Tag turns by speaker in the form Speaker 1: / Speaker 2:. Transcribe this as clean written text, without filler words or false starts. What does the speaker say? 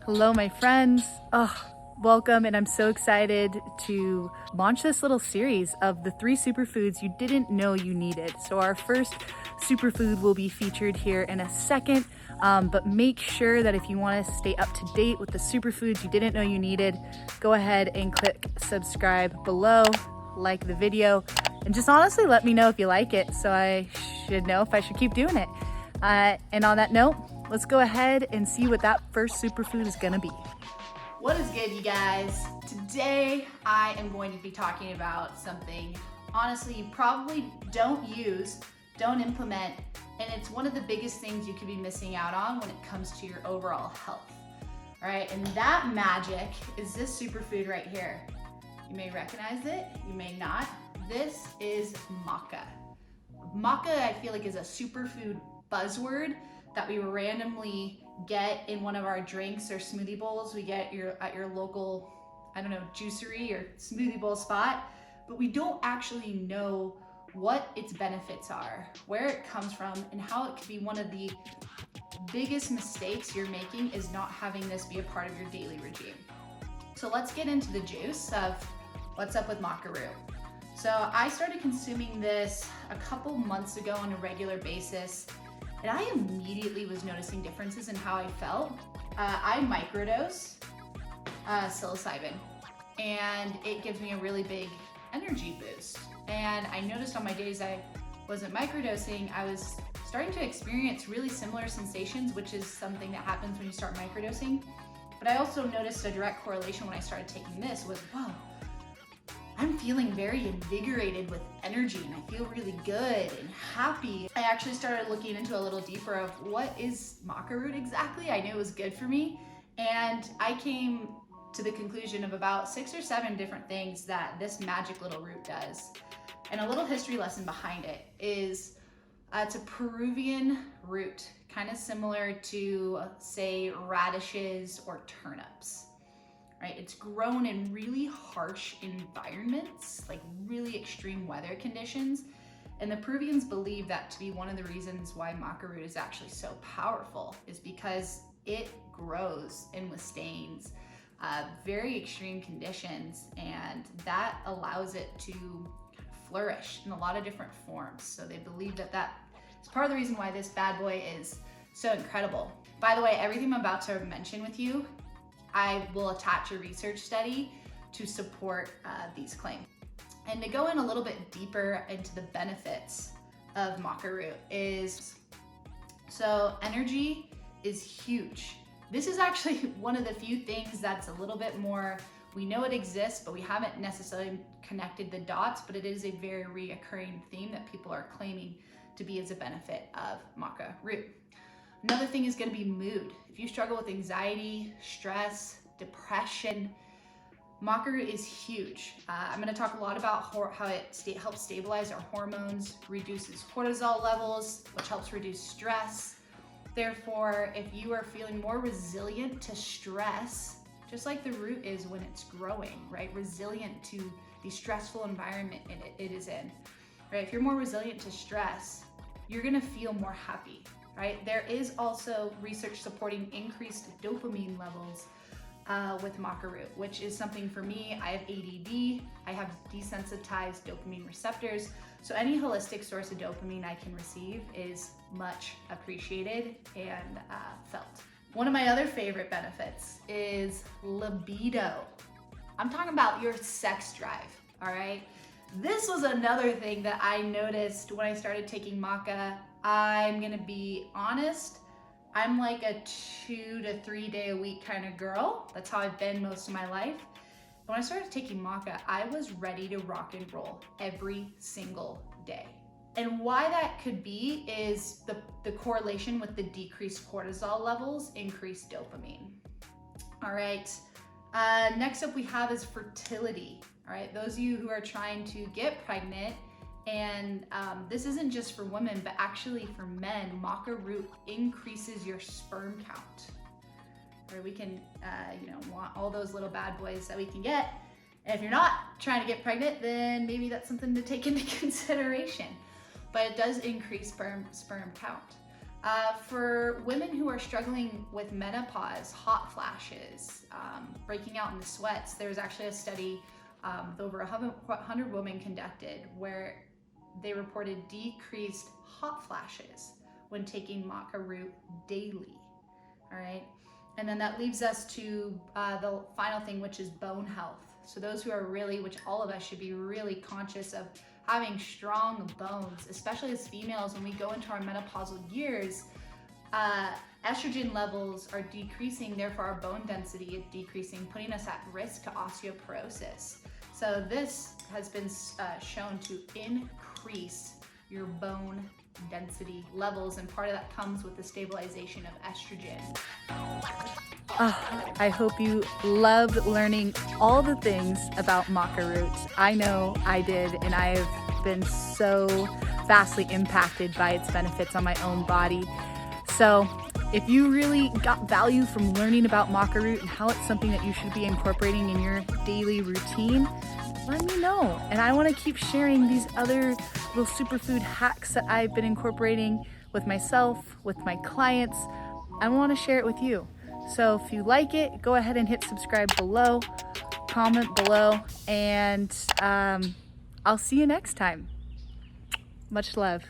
Speaker 1: Hello, my friends. Welcome, and I'm so excited to launch this little series of the 3 superfoods you didn't know you needed. So our first superfood will be featured here in a second, but make sure that if you want to stay up to date with the superfoods you didn't know you needed, go ahead and click subscribe below, like the video, and just honestly let me know if you like it so I should know if I should keep doing it. And on that note, let's go ahead and see what that first superfood is gonna be. What is good, you guys? Today I am going to be talking about something honestly you probably don't use, don't implement, and it's one of the biggest things you could be missing out on when it comes to your overall health. All right, and that magic is this superfood right here. You may recognize it, you may not. This is maca. Maca, I feel like, is a superfood buzzword that we randomly get in one of our drinks or smoothie bowls we get at your local, I don't know, juicery or smoothie bowl spot, but we don't actually know what its benefits are, where it comes from, and how it could be one of the biggest mistakes you're making is not having this be a part of your daily regime. So let's get into the juice of what's up with Maca Root. So I started consuming this a couple months ago on a regular basis, and I immediately was noticing differences in how I felt. I microdose psilocybin, and it gives me a really big energy boost. And I noticed on my days I wasn't microdosing, I was starting to experience really similar sensations, which is something that happens when you start microdosing. But I also noticed a direct correlation when I started taking this was, whoa, I'm feeling very invigorated with energy and I feel really good and happy. I actually started looking into a little deeper of what is Maca Root exactly. I knew it was good for me, and I came to the conclusion of about 6 or 7 different things that this magic little root does. And a little history lesson behind it is it's a Peruvian root, kind of similar to, say, radishes or turnips. Right? It's grown in really harsh environments, like really extreme weather conditions. And the Peruvians believe that to be one of the reasons why Maca Root is actually so powerful is because it grows and withstands very extreme conditions, and that allows it to flourish in a lot of different forms. So they believe that is part of the reason why this bad boy is so incredible. By the way, everything I'm about to mention with you, I will attach a research study to support these claims. And to go in a little bit deeper into the benefits of Maca Root is, so energy is huge. This is actually one of the few things that's a little bit more, we know it exists, but we haven't necessarily connected the dots, but it is a very reoccurring theme that people are claiming to be as a benefit of Maca Root. Another thing is going to be mood. If you struggle with anxiety, stress, depression, Maca Root is huge. I'm going to talk a lot about how it helps stabilize our hormones, reduces cortisol levels, which helps reduce stress. Therefore, if you are feeling more resilient to stress, just like the root is when it's growing, right? Resilient to the stressful environment it is in, right? If you're more resilient to stress, you're going to feel more happy. Right? There is also research supporting increased dopamine levels with Maca Root, which is something for me. I have ADD, I have desensitized dopamine receptors, so any holistic source of dopamine I can receive is much appreciated and felt. One of my other favorite benefits is libido. I'm talking about your sex drive, all right? This was another thing that I noticed when I started taking maca. I'm gonna be honest, I'm like a 2 to 3 day a week kind of girl. That's how I've been most of my life. When I started taking maca, I was ready to rock and roll every single day. And why that could be is the correlation with the decreased cortisol levels, increased dopamine. All right, next up we have is fertility. All right, those of you who are trying to get pregnant, and this isn't just for women, but actually for men, Maca Root increases your sperm count. Or we can, want all those little bad boys that we can get. And if you're not trying to get pregnant, then maybe that's something to take into consideration. But it does increase sperm count. For women who are struggling with menopause, hot flashes, breaking out in the sweats, there's actually a study with over 100 women conducted where they reported decreased hot flashes when taking Maca Root daily. All right. And then that leaves us to the final thing, which is bone health. So those who are really, which all of us should be really conscious of having strong bones, especially as females, when we go into our menopausal years, estrogen levels are decreasing, therefore our bone density is decreasing, putting us at risk to osteoporosis. So this has been shown to increase your bone density levels, and part of that comes with the stabilization of estrogen. I hope you loved learning all the things about Maca Root. I know I did, and I have been so vastly impacted by its benefits on my own body. So if you really got value from learning about Maca Root and how it's something that you should be incorporating in your daily routine, let me know. And I want to keep sharing these other little superfood hacks that I've been incorporating with myself, with my clients. I want to share it with you. So if you like it, go ahead and hit subscribe below, comment below, and I'll see you next time. Much love.